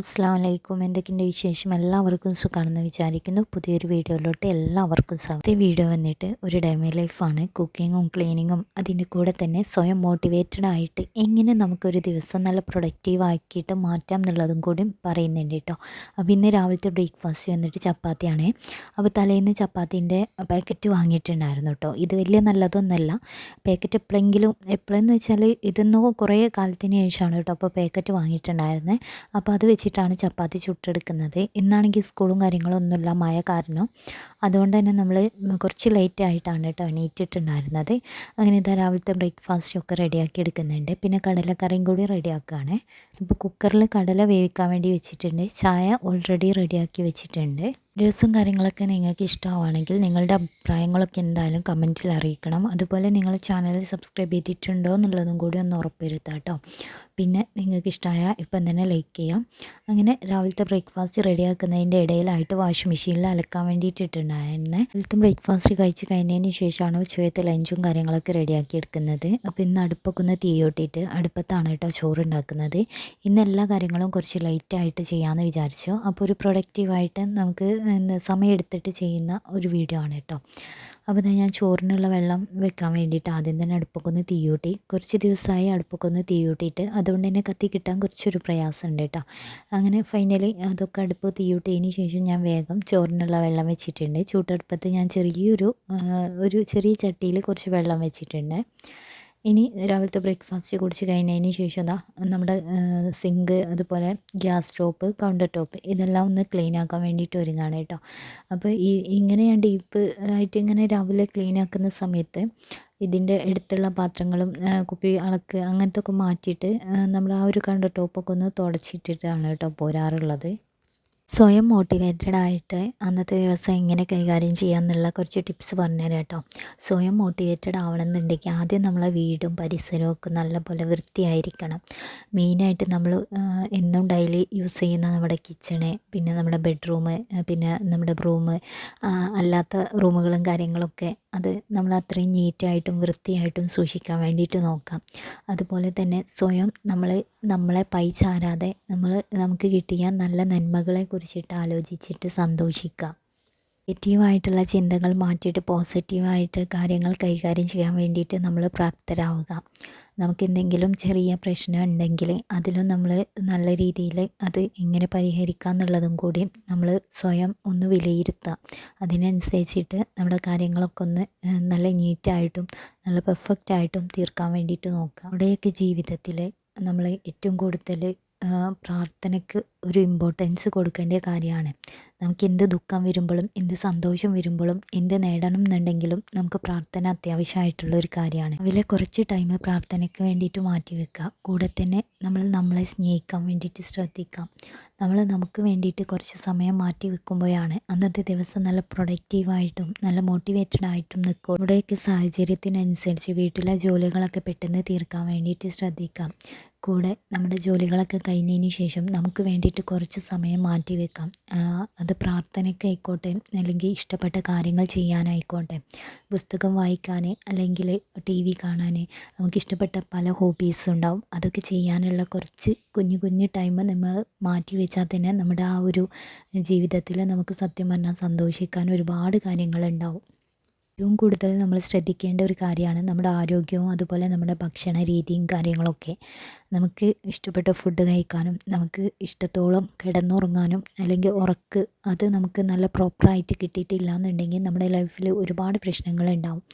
അസ്സലാമു അലൈക്കും. എന്തൊക്കെയുണ്ട് വിശേഷം? എല്ലാവർക്കും സുഖമാണെന്ന് വിചാരിക്കുന്നു. പുതിയൊരു വീഡിയോയിലോട്ട് എല്ലാവർക്കും സ്വാഗതം. ഈ വീഡിയോ വന്നിട്ട് ഒരു ഡെമോ ലൈഫാണ്. കുക്കിങ്ങും ക്ലീനിങ്ങും അതിൻ്റെ കൂടെ തന്നെ സ്വയം മോട്ടിവേറ്റഡ് ആയിട്ട് എങ്ങനെ നമുക്കൊരു ദിവസം നല്ല പ്രൊഡക്റ്റീവ് ആക്കിയിട്ട് മാറ്റാം എന്നുള്ളതും കൂടി പറയുന്നുണ്ട് കേട്ടോ. അപ്പോൾ ഇന്ന് രാവിലത്തെ ബ്രേക്ക്ഫാസ്റ്റ് വന്നിട്ട് ചപ്പാത്തിയാണ്. അപ്പോൾ തലേന്ന് ചപ്പാത്തീൻ്റെ പാക്കറ്റ് വാങ്ങിയിട്ടുണ്ടായിരുന്നു കേട്ടോ. ഇത് വലിയ നല്ലതൊന്നുമല്ല. പാക്കറ്റ് എപ്പോഴെന്ന് വെച്ചാൽ ഇതെന്നോ കുറേ കാലത്തിന് ശേഷമാണ് കേട്ടോ അപ്പോൾ പാക്കറ്റ് വാങ്ങിയിട്ടുണ്ടായിരുന്നത്. അപ്പോൾ അത് വെച്ചിട്ടാണ് ചപ്പാത്തി ചുട്ടെടുക്കുന്നത്. ഇന്നാണെങ്കിൽ സ്കൂളും കാര്യങ്ങളൊന്നുമില്ല, മഴ കാരണം. അതുകൊണ്ട് തന്നെ നമ്മൾ കുറച്ച് ലേറ്റ് ആയിട്ടാണ് കേട്ടോ എണീറ്റിട്ടുണ്ടായിരുന്നത്. അങ്ങനെ ഇതാ രാവിലത്തെ ബ്രേക്ക്ഫാസ്റ്റൊക്കെ റെഡിയാക്കി എടുക്കുന്നുണ്ട്. പിന്നെ കടലക്കറിയും കൂടി റെഡിയാക്കുകയാണ്. ഇപ്പോൾ കുക്കറിൽ കടല വേവിക്കാൻ വേണ്ടി വെച്ചിട്ടുണ്ട്. ചായ ഓൾറെഡി റെഡിയാക്കി വെച്ചിട്ടുണ്ട്. വീഡിയോസും കാര്യങ്ങളൊക്കെ നിങ്ങൾക്ക് ഇഷ്ടമാണെങ്കിൽ നിങ്ങളുടെ അഭിപ്രായങ്ങളൊക്കെ എന്തായാലും കമൻറ്റിൽ അറിയിക്കണം. അതുപോലെ നിങ്ങൾ ചാനൽ സബ്സ്ക്രൈബ് ചെയ്തിട്ടുണ്ടോ എന്നുള്ളതും കൂടി ഒന്ന് ഉറപ്പുവരുത്താം കേട്ടോ. പിന്നെ നിങ്ങൾക്ക് ഇഷ്ടമായാൽ ഇപ്പം തന്നെ ലൈക്ക് ചെയ്യാം. അങ്ങനെ രാവിലത്തെ ബ്രേക്ക്ഫാസ്റ്റ് റെഡിയാക്കുന്നതിൻ്റെ ഇടയിലായിട്ട് വാഷിംഗ് മെഷീനിൽ അലക്കാൻ വേണ്ടിയിട്ടിട്ടുണ്ടായിരുന്നത്. രാവിലത്തെ ബ്രേക്ക്ഫാസ്റ്റ് കഴിച്ച് കഴിഞ്ഞതിന് ശേഷമാണ് ഉച്ചയത്തെ ലഞ്ചും കാര്യങ്ങളൊക്കെ റെഡിയാക്കി എടുക്കുന്നത്. അപ്പോൾ ഇന്ന് അടുപ്പൊക്കെ ഒന്ന് തീ കൂട്ടിയിട്ട് അടുപ്പത്താണ് കേട്ടോ ചോറ് ഉണ്ടാക്കുന്നത്. ഇന്ന് എല്ലാ കാര്യങ്ങളും കുറച്ച് ലൈറ്റായിട്ട് ചെയ്യാമെന്ന് വിചാരിച്ചു. അപ്പോൾ ഒരു പ്രൊഡക്റ്റീവായിട്ട് നമുക്ക് സമയമെടുത്തിട്ട് ചെയ്യുന്ന ഒരു വീഡിയോ ആണ് കേട്ടോ. അപ്പോൾ ഞാൻ ചോറിനുള്ള വെള്ളം വെക്കാൻ വേണ്ടിയിട്ട് ആദ്യം തന്നെ അടുപ്പൊക്കെ ഒന്ന് തീ കൂട്ടി. കുറച്ച് ദിവസമായി അടുപ്പൊക്കെ ഒന്ന് തീ കൂട്ടിയിട്ട്, അതുകൊണ്ട് തന്നെ കത്തി കിട്ടാൻ കുറച്ചൊരു പ്രയാസമുണ്ട് കേട്ടോ. അങ്ങനെ ഫൈനലി അതൊക്കെ അടുപ്പ് തീ കൂട്ടിയതിന് ശേഷം ഞാൻ വേഗം ചോറിനുള്ള വെള്ളം വെച്ചിട്ടുണ്ട്. ചൂട്ടടുപ്പത്ത് ഞാൻ ഒരു ചെറിയ ചട്ടിയിൽ കുറച്ച് വെള്ളം വെച്ചിട്ടുണ്ട്. ഇനി രാവിലത്തെ ബ്രേക്ക്ഫാസ്റ്റ് കുടിച്ച് കഴിഞ്ഞതിന് ശേഷം നമ്മുടെ സിങ്ക്, അതുപോലെ ഗ്യാസ് സ്റ്റോപ്പ്, കൗണ്ടർ ടോപ്പ് ഇതെല്ലാം ഒന്ന് ക്ലീൻ ആക്കാൻ വേണ്ടിയിട്ട് ഒരുങ്ങാണ് കേട്ടോ. അപ്പോൾ ഇങ്ങനെ ഞാൻ ഡീപ്പ് ആയിട്ട് ഇങ്ങനെ രാവിലെ ക്ലീൻ ആക്കുന്ന സമയത്ത് ഇതിൻ്റെ അടുത്തുള്ള പാത്രങ്ങളും കുപ്പി അളക്ക് അങ്ങനത്തെ ഒക്കെ മാറ്റിയിട്ട് നമ്മൾ ആ ഒരു കൗണ്ടർ ടോപ്പൊക്കെ ഒന്ന് തുടച്ചിട്ടിട്ടാണ് കേട്ടോ പോരാറുള്ളത്. സ്വയം മോട്ടിവേറ്റഡ് ആയിട്ട് അന്നത്തെ ദിവസം എങ്ങനെ കൈകാര്യം ചെയ്യാമെന്നുള്ള കുറച്ച് ടിപ്സ് പറഞ്ഞുതരാം കേട്ടോ. സ്വയം മോട്ടിവേറ്റഡ് ആവണമെന്നുണ്ടെങ്കിൽ ആദ്യം നമ്മളെ വീടും പരിസരവും ഒക്കെ നല്ലപോലെ വൃത്തിയായിരിക്കണം. മെയിനായിട്ട് നമ്മൾ എന്നും ഡെയിലി യൂസ് ചെയ്യുന്ന നമ്മുടെ കിച്ചണ്, പിന്നെ നമ്മുടെ ബെഡ്റൂം, പിന്നെ നമ്മുടെ അല്ലാത്ത റൂമുകളും കാര്യങ്ങളൊക്കെ അത് നമ്മൾ അത്രയും നീറ്റായിട്ടും വൃത്തിയായിട്ടും സൂക്ഷിക്കാൻ വേണ്ടിയിട്ട് നോക്കാം. അതുപോലെ തന്നെ സ്വയം നമ്മളെ പൈ ചാരാതെ നമുക്ക് കിട്ടിയ നല്ല നന്മകളെ കുറിച്ചിട്ട് ആലോചിച്ചിട്ട് സന്തോഷിക്കുക. നെഗറ്റീവായിട്ടുള്ള ചിന്തകൾ മാറ്റിയിട്ട് പോസിറ്റീവായിട്ട് കാര്യങ്ങൾ കൈകാര്യം ചെയ്യാൻ വേണ്ടിയിട്ട് നമ്മൾ പ്രാപ്തരാവുക. നമുക്കെന്തെങ്കിലും ചെറിയ പ്രശ്നം ഉണ്ടെങ്കിൽ അതിലും നമ്മൾ നല്ല രീതിയിൽ അത് എങ്ങനെ പരിഹരിക്കാം എന്നുള്ളതും കൂടി നമ്മൾ സ്വയം ഒന്ന് വിലയിരുത്തുക. അതിനനുസരിച്ചിട്ട് നമ്മുടെ കാര്യങ്ങളൊക്കെ ഒന്ന് നല്ല നീറ്റായിട്ടും നല്ല പെർഫെക്റ്റായിട്ടും തീർക്കാൻ വേണ്ടിയിട്ട് നോക്കുക. നമ്മുടെയൊക്കെ ജീവിതത്തിൽ നമ്മൾ ഏറ്റവും കൂടുതൽ പ്രാർത്ഥനയ്ക്ക് ഒരു ഇമ്പോർട്ടൻസ് കൊടുക്കേണ്ട കാര്യമാണ്. നമുക്ക് എന്ത് ദുഃഖം വരുമ്പോഴും എന്ത് സന്തോഷം വരുമ്പോഴും എന്ത് നേടണം എന്നുണ്ടെങ്കിലും നമുക്ക് പ്രാർത്ഥന അത്യാവശ്യമായിട്ടുള്ള ഒരു കാര്യമാണ്. അതിലെ കുറച്ച് ടൈം പ്രാർത്ഥനയ്ക്ക് വേണ്ടിയിട്ട് മാറ്റി വെക്കുക. കൂടെ തന്നെ നമ്മളെ സ്നേഹിക്കാൻ വേണ്ടിയിട്ട് ശ്രദ്ധിക്കാം. നമുക്ക് വേണ്ടിയിട്ട് കുറച്ച് സമയം മാറ്റി വെക്കുമ്പോഴാണ് അന്നത്തെ ദിവസം നല്ല പ്രൊഡക്റ്റീവായിട്ടും നല്ല മോട്ടിവേറ്റഡ് ആയിട്ടും നിൽക്കും. ഇവിടെയൊക്കെ സാഹചര്യത്തിനനുസരിച്ച് വീട്ടിലെ ജോലികളൊക്കെ പെട്ടെന്ന് തീർക്കാൻ വേണ്ടിയിട്ട് ശ്രദ്ധിക്കാം. കൂടെ നമ്മുടെ ജോലികളൊക്കെ കഴിഞ്ഞതിന് ശേഷം നമുക്ക് വേണ്ടിയിട്ട് കുറച്ച് സമയം മാറ്റി വെക്കാം. അത് പ്രാർത്ഥനയ്ക്കായിക്കോട്ടെ, അല്ലെങ്കിൽ ഇഷ്ടപ്പെട്ട കാര്യങ്ങൾ ചെയ്യാനായിക്കോട്ടെ, പുസ്തകം വായിക്കാൻ, അല്ലെങ്കിൽ TV കാണാൻ, നമുക്കിഷ്ടപ്പെട്ട പല ഹോബീസും ഉണ്ടാവും. അതൊക്കെ ചെയ്യാനുള്ള കുറച്ച് കുഞ്ഞു ടൈം നമ്മൾ മാറ്റി വെച്ചാൽ തന്നെ നമ്മുടെ ആ ഒരു ജീവിതത്തിൽ നമുക്ക് സത്യം പറഞ്ഞാൽ സന്തോഷിക്കാൻ ഒരുപാട് കാര്യങ്ങളുണ്ടാവും. ഏറ്റവും കൂടുതൽ നമ്മൾ ശ്രദ്ധിക്കേണ്ട ഒരു കാര്യമാണ് നമ്മുടെ ആരോഗ്യവും അതുപോലെ നമ്മുടെ ഭക്ഷണ രീതിയും കാര്യങ്ങളൊക്കെ. നമുക്ക് ഇഷ്ടപ്പെട്ട ഫുഡ് കഴിക്കാനും നമുക്ക് ഇഷ്ടത്തോളം കിടന്നുറങ്ങാനും അല്ലെങ്കിൽ അത് നമുക്ക് നല്ല പ്രോപ്പറായിട്ട് കിട്ടിയിട്ടില്ല എന്നുണ്ടെങ്കിൽ നമ്മുടെ ലൈഫിൽ ഒരുപാട് പ്രശ്നങ്ങളുണ്ടാവും.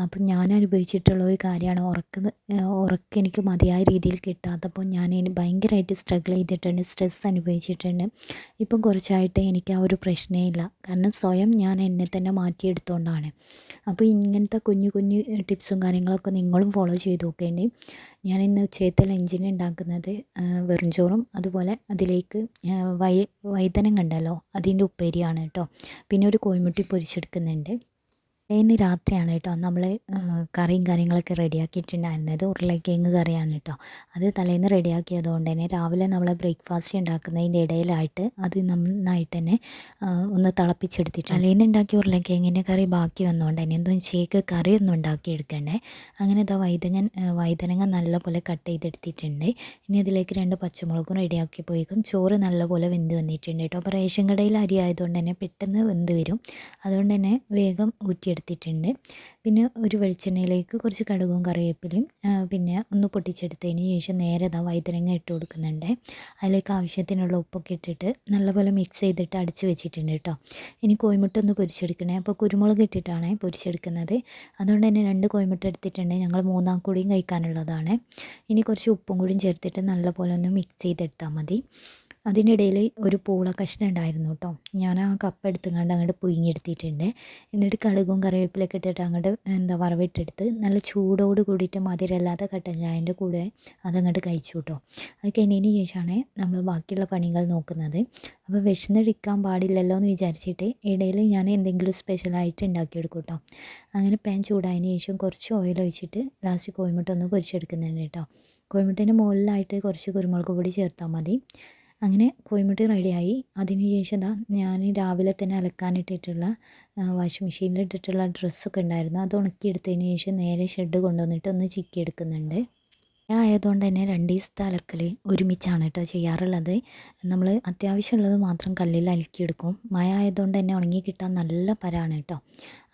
അപ്പം ഞാൻ അനുഭവിച്ചിട്ടുള്ള ഒരു കാര്യമാണ് ഉറക്കം എനിക്ക് മതിയായ രീതിയിൽ കിട്ടാത്തപ്പോൾ ഞാൻ ഭയങ്കരമായിട്ട് സ്ട്രഗിൾ ചെയ്തിട്ടുണ്ട്, സ്ട്രെസ് അനുഭവിച്ചിട്ടുണ്ട്. ഇപ്പം കുറച്ചായിട്ട് എനിക്ക് ആ ഒരു പ്രശ്നമേ ഇല്ല. കാരണം സ്വയം ഞാൻ എന്നെ തന്നെ മാറ്റിയെടുത്തുകൊണ്ടാണ്. അപ്പോൾ ഇങ്ങനത്തെ കുഞ്ഞു ടിപ്സും കാര്യങ്ങളൊക്കെ നിങ്ങളും ഫോളോ ചെയ്ത് നോക്കേണ്ടി. ഞാൻ ഇന്ന് ഉച്ചയത്തെ ലഞ്ചിന് ഉണ്ടാക്കുന്നത് വെറും ചോറും അതുപോലെ അതിലേക്ക് വഴുതനങ്ങ ഉണ്ടല്ലോ അതിൻ്റെ ഉപ്പേരിയാണ് കേട്ടോ. പിന്നെ ഒരു കോഴിമുട്ടി പൊരിച്ചെടുക്കുന്നുണ്ട്. ഇന്ന് രാത്രിയാണ് കേട്ടോ നമ്മൾ കറിയും കാര്യങ്ങളൊക്കെ റെഡിയാക്കിയിട്ടുണ്ടായിരുന്നത്. ഉരുളക്കിഴങ്ങ് കറിയാണ് കേട്ടോ. അത് തലേന്ന് റെഡിയാക്കിയത് കൊണ്ട് തന്നെ രാവിലെ നമ്മൾ ബ്രേക്ക്ഫാസ്റ്റ് ഉണ്ടാക്കുന്നതിൻ്റെ ഇടയിലായിട്ട് അത് നന്നായിട്ട് തന്നെ ഒന്ന് തിളപ്പിച്ചെടുത്തിട്ടുണ്ട്. തലേന്ന് ഉണ്ടാക്കിയ ഉരുളക്കിഴങ്ങിൻ്റെ കറി ബാക്കി വന്നുകൊണ്ട് തന്നെ എന്തോ ചേക്ക് കറിയൊന്നും ഉണ്ടാക്കിയെടുക്കണ്ടേ. അങ്ങനെ ഇതാ വഴുതനങ്ങ നല്ലപോലെ കട്ട് ചെയ്തെടുത്തിട്ടുണ്ട്. ഇനി അതിലേക്ക് 2 പച്ചമുളകും റെഡിയാക്കി പോയേക്കും. ചോറ് നല്ലപോലെ വെന്ത് വന്നിട്ടുണ്ട് കേട്ടോ. അപ്പോൾ റേഷൻ കടയിൽ അരി ആയതുകൊണ്ട് തന്നെ പെട്ടെന്ന് വെന്ത് വരും. അതുകൊണ്ട് തന്നെ വേഗം ഊറ്റിയെടുത്തിട്ടുണ്ട്. പിന്നെ ഒരു വെളിച്ചെണ്ണയിലേക്ക് കുറച്ച് കടുകും കറിവേപ്പിലയും പിന്നെ ഒന്ന് പൊട്ടിച്ചെടുത്തതിന് ശേഷം നേരെ വഴുതനങ്ങ ഇട്ട് കൊടുക്കുന്നുണ്ട്. അതിലേക്ക് ആവശ്യത്തിനുള്ള ഉപ്പൊക്കെ ഇട്ടിട്ട് നല്ലപോലെ മിക്സ് ചെയ്തിട്ട് അടിച്ച് വെച്ചിട്ടുണ്ട് കേട്ടോ. ഇനി കോഴിമുട്ട ഒന്ന് പൊരിച്ചെടുക്കണേ. അപ്പോൾ കുരുമുളക് ഇട്ടിട്ടാണ് പൊരിച്ചെടുക്കുന്നത്. അതുകൊണ്ട് തന്നെ 2 കോഴിമുട്ട എടുത്തിട്ടുണ്ട്. ഞങ്ങൾ 3 കൂടിയും കഴിക്കാനുള്ളതാണ്. ഇനി കുറച്ച് ഉപ്പും കൂടിയും ചേർത്തിട്ട് നല്ലപോലെ ഒന്ന് മിക്സ് ചെയ്തെടുത്താൽ മതി. അതിനിടയിൽ ഒരു പൂള കഷ്ണം ഉണ്ടായിരുന്നു കേട്ടോ. ഞാൻ ആ കപ്പ് എടുത്തുകൊണ്ട് അങ്ങോട്ട് പുഴുങ്ങിയെടുത്തിട്ടുണ്ട്. എന്നിട്ട് കടുകും കറിവേപ്പിലൊക്കെ ഇട്ടിട്ട് അങ്ങോട്ട് വറവിട്ടെടുത്ത് നല്ല ചൂടോട് കൂടിയിട്ട് മധുരമില്ലാത്ത കട്ടൻ ചായൻ്റെ കൂടെ അതങ്ങോട്ട് കഴിച്ചു കേട്ടോ. അത് കഴിഞ്ഞതിന് ശേഷമാണ് നമ്മൾ ബാക്കിയുള്ള പണികൾ നോക്കുന്നത്. അപ്പോൾ വിശന്നിരിക്കാൻ പാടില്ലല്ലോ എന്ന് വിചാരിച്ചിട്ട് ഇടയിൽ ഞാൻ എന്തെങ്കിലും സ്പെഷ്യലായിട്ട് ഉണ്ടാക്കിയെടുക്കും കേട്ടോ. അങ്ങനെ പാൻ ചൂടായതിന് ശേഷം കുറച്ച് ഓയിൽ ഒഴിച്ചിട്ട് ലാസ്റ്റ് കോഴിമുട്ട ഒന്ന് പൊരിച്ചെടുക്കുന്നുണ്ട് കേട്ടോ. കോഴിമുട്ടേൻ്റെ മുകളിലായിട്ട് കുറച്ച് കുരുമുളക് പൊടി ചേർത്താൽ മതി. അങ്ങനെ കോഴിമുട്ട റെഡിയായി. അതിന് ശേഷം ഞാൻ രാവിലെ തന്നെ അലക്കാനിട്ടിട്ടുള്ള വാഷിംഗ് മെഷീനിൽ ഇട്ടിട്ടുള്ള ഡ്രസ്സൊക്കെ ഉണ്ടായിരുന്നു. അത് ഉണക്കിയെടുത്തതിന് ശേഷം നേരെ ഷെഡ് കൊണ്ടുവന്നിട്ട് ഒന്ന് ചിക്കി എടുക്കുന്നുണ്ട്. മഴ ആയതുകൊണ്ട് തന്നെ 2 ദിവസത്തെ അലക്കൽ ഒരുമിച്ചാണ് കേട്ടോ ചെയ്യാറുള്ളത്. നമ്മൾ അത്യാവശ്യമുള്ളത് മാത്രം കല്ലിൽ അലക്കിയെടുക്കും. മഴ ആയതുകൊണ്ട് തന്നെ ഉണങ്ങി കിട്ടാൻ നല്ല പരാണ് കേട്ടോ.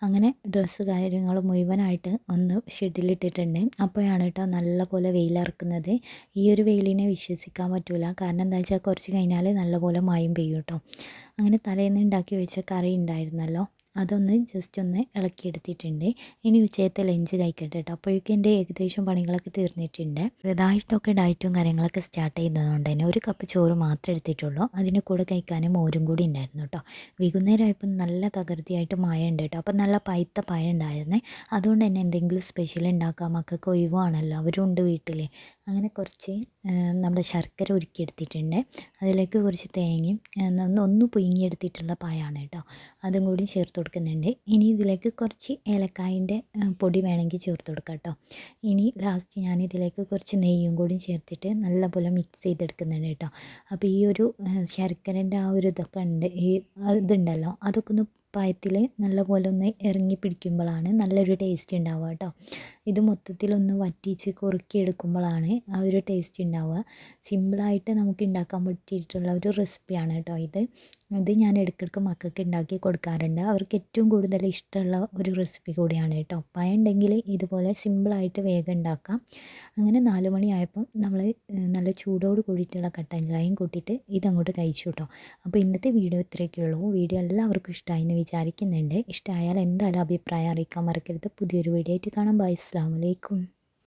അങ്ങനെ ഡ്രസ്സ് കാര്യങ്ങൾ മുഴുവനായിട്ട് ഒന്ന് ഷെഡിലിട്ടിട്ടുണ്ട്. അപ്പോഴാണ് കേട്ടോ നല്ല പോലെ വെയിലിറക്കുന്നത്. ഈ ഒരു വെയിലിനെ വിശ്വസിക്കാൻ പറ്റില്ല. കാരണം എന്താ വെച്ചാൽ കുറച്ച് കഴിഞ്ഞാൽ നല്ലപോലെ മഴയും പെയ്യും കേട്ടോ. അങ്ങനെ തലേന്ന് ഉണ്ടാക്കി വെച്ച കറി ഉണ്ടായിരുന്നല്ലോ, അതൊന്ന് ജസ്റ്റ് ഒന്ന് ഇളക്കിയെടുത്തിട്ടുണ്ട്. ഇനി ഉച്ചയത്തെ ലഞ്ച് കഴിക്കട്ടെ കേട്ടോ. അപ്പോഴേക്കും എൻ്റെ ഏകദേശം പണികളൊക്കെ തീർന്നിട്ടുണ്ട്. ചെറുതായിട്ടൊക്കെ ഡയറ്റും കാര്യങ്ങളൊക്കെ സ്റ്റാർട്ട് ചെയ്യുന്നതുകൊണ്ട് തന്നെ 1 കപ്പ് ചോറ് മാത്രമേ എടുത്തിട്ടുള്ളൂ. അതിന് കൂടെ കഴിക്കാനും മോരും കൂടി ഉണ്ടായിരുന്നു കേട്ടോ. വൈകുന്നേരം ആയപ്പോൾ നല്ല തകൃതിയായിട്ട് മഴ ഉണ്ട് കേട്ടോ. അപ്പോൾ നല്ല പഴുത്ത പഴം ഉണ്ടായിരുന്നേ. അതുകൊണ്ട് തന്നെ എന്തെങ്കിലും സ്പെഷ്യൽ ഉണ്ടാക്കാം, മക്കൾക്ക് ഒഴിവാണല്ലോ, അവരും ഉണ്ട് വീട്ടിൽ. അങ്ങനെ കുറച്ച് നമ്മുടെ ശർക്കര ഉരുക്കിയെടുത്തിട്ടുണ്ട്. അതിലേക്ക് കുറച്ച് തേങ്ങയും ഒന്ന് പുഴുങ്ങിയെടുത്തിട്ടുള്ള പായാണ് കേട്ടോ. അതും കൂടി ചേർത്ത് കൊടുക്കുന്നുണ്ട്. ഇനി ഇതിലേക്ക് കുറച്ച് ഏലക്കായൻ്റെ പൊടി വേണമെങ്കിൽ ചേർത്ത് കൊടുക്കാം കേട്ടോ. ഇനി ലാസ്റ്റ് ഞാൻ ഇതിലേക്ക് കുറച്ച് നെയ്യും കൂടി ചേർത്തിട്ട് നല്ലപോലെ മിക്സ് ചെയ്തെടുക്കുന്നുണ്ട് കേട്ടോ. അപ്പോൾ ഈ ഒരു ശർക്കരൻ്റെ ആ ഒരു ഇതൊക്കെ ഉണ്ട്, ഈ ഇതുണ്ടല്ലോ, അതൊക്കെ ഒന്ന് പായത്തിൽ നല്ലപോലെ ഒന്ന് ഇറങ്ങി പിടിക്കുമ്പോഴാണ് നല്ലൊരു ടേസ്റ്റ് ഉണ്ടാവുക കേട്ടോ. ഇത് മൊത്തത്തിലൊന്ന് വറ്റിച്ച് കുറുക്കിയെടുക്കുമ്പോഴാണ് ആ ഒരു ടേസ്റ്റ് ഉണ്ടാവുക. സിമ്പിളായിട്ട് നമുക്ക് ഉണ്ടാക്കാൻ പറ്റിയിട്ടുള്ള ഒരു റെസിപ്പിയാണ് കേട്ടോ ഇത്. ഞാൻ ഇടയ്ക്കിടയ്ക്ക് മക്കൾക്ക് ഉണ്ടാക്കി കൊടുക്കാറുണ്ട്. അവർക്ക് ഏറ്റവും കൂടുതൽ ഇഷ്ടമുള്ള ഒരു റെസിപ്പി കൂടിയാണ് കേട്ടോ. പഴം ഉണ്ടെങ്കിൽ ഇതുപോലെ സിമ്പിളായിട്ട് വേഗം ഉണ്ടാക്കാം. അങ്ങനെ 4 മണിയായപ്പം നമ്മൾ നല്ല ചൂടോട് കൂടിയിട്ടുള്ള കട്ടൻ ചായയും കൂട്ടിയിട്ട് ഇതങ്ങോട്ട് കഴിച്ചു കേട്ടോ. അപ്പോൾ ഇന്നത്തെ വീഡിയോ ഇത്രയൊക്കെയുള്ളൂ. വീഡിയോ എല്ലാവർക്കും ഇഷ്ടമായി എന്ന് വിചാരിക്കുന്നുണ്ട്. ഇഷ്ടമായാൽ എന്തായാലും അഭിപ്രായം അറിയിക്കാൻ മറക്കരുത്. പുതിയൊരു വീഡിയോ ആയിട്ട് കാണാം. ബൈ, അസ്സലാമു അലൈക്കും.